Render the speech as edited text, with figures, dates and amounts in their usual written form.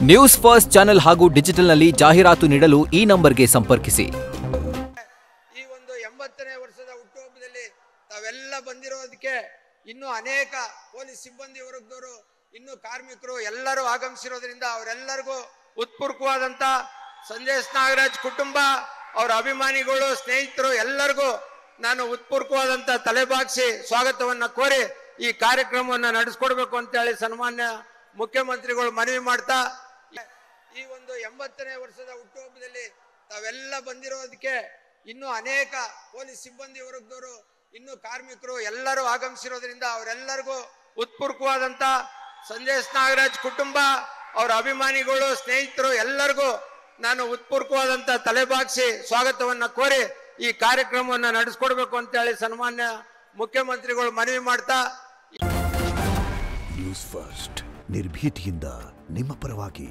News first channel ಹಾಗೂ ಡಿಜಿಟಲ್ನಲ್ಲಿ ಜಾಹೀರಾತು ನೀಡಲು ಈ ನಂಬರ್ಗೆ ಸಂಪರ್ಕಿಸಿ. ಈ ಒಂದು 80ನೇ ವರ್ಷದ ಹುಟ್ಟುಹಬ್ಬದಲ್ಲಿ ತಾವೆಲ್ಲ ಬಂದಿರೋದಕ್ಕೆ ಇನ್ನೂ ಅನೇಕ ಪೊಲೀಸ್ ಸಿಬ್ಬಂದಿ ವರ್ಗದವರು ಇನ್ನೂ ಕಾರ್ಮಿಕರು ಎಲ್ಲರೂ ಆಗಮಿಸಿರೋದ್ರಿಂದ ಅವರೆಲ್ಲರಿಗೂ ಉತ್ಪೂರ್ವವಾದಂತ ಸಂದೇಶ್ ನಾಗರಾಜ್ ಕುಟುಂಬ ಅವರ ಅಭಿಮಾನಿಗಳು ಸ್ನೇಹಿತರು ಎಲ್ಲರಿಗೂ ನಾನು ಉತ್ಪೂರ್ವವಾದಂತ ತಲೆಬಾಗಿಸಿ ಸ್ವಾಗತವನ್ನ ಕೋರಿ ಈ ಕಾರ್ಯಕ್ರಮವನ್ನು ನಡೆಸಿಕೊಡ್ಬೇಕು ಅಂತ ಹೇಳಿ ಸನ್ಮಾನ್ಯ ಮುಖ್ಯಮಂತ್ರಿಗಳು ಮನವಿ ಮಾಡ್ತಾ ಈ ಒಂದು 80ನೇ ವರ್ಷದ ಹುಟ್ಟುಹಬ್ಬದಲ್ಲಿ ತಾವೆಲ್ಲ ಬಂದಿರೋದಕ್ಕೆ ಇನ್ನೂ ಅನೇಕ ಪೊಲೀಸ್ ಸಿಬ್ಬಂದಿ ವರ್ಗದವರು ಇನ್ನೂ ಕಾರ್ಮಿಕರು ಎಲ್ಲರೂ ಆಗಮಿಸಿರೋದ್ರಿಂದ ಅವರೆಲ್ಲರಿಗೂ ಉತ್ಪೂರ್ವವಾದಂತ ಸಂದೇಶ್ ನಾಗರಾಜ್ ಕುಟುಂಬ ಅವರ ಅಭಿಮಾನಿಗಳು ಸ್ನೇಹಿತರು ಎಲ್ಲರಿಗೂ ನಾನು ಉತ್ಪೂರ್ವವಾದಂತ ತಲೆಬಾಗಿಸಿ ಸ್ವಾಗತವನ್ನ ಕೋರಿ ಈ ಕಾರ್ಯಕ್ರಮವನ್ನು ನಡೆಸಿಕೊಡ್ಬೇಕು ಅಂತ ಹೇಳಿ ಸನ್ಮಾನ್ಯ ಮುಖ್ಯಮಂತ್ರಿಗಳು ಮನವಿ ಮಾಡ್ತಾ ನ್ಯೂಸ್ ಫಸ್ಟ್ ನಿರ್ಭೀತಿಯಿಂದ ನಿಮ್ಮ ಪರವಾಗಿ.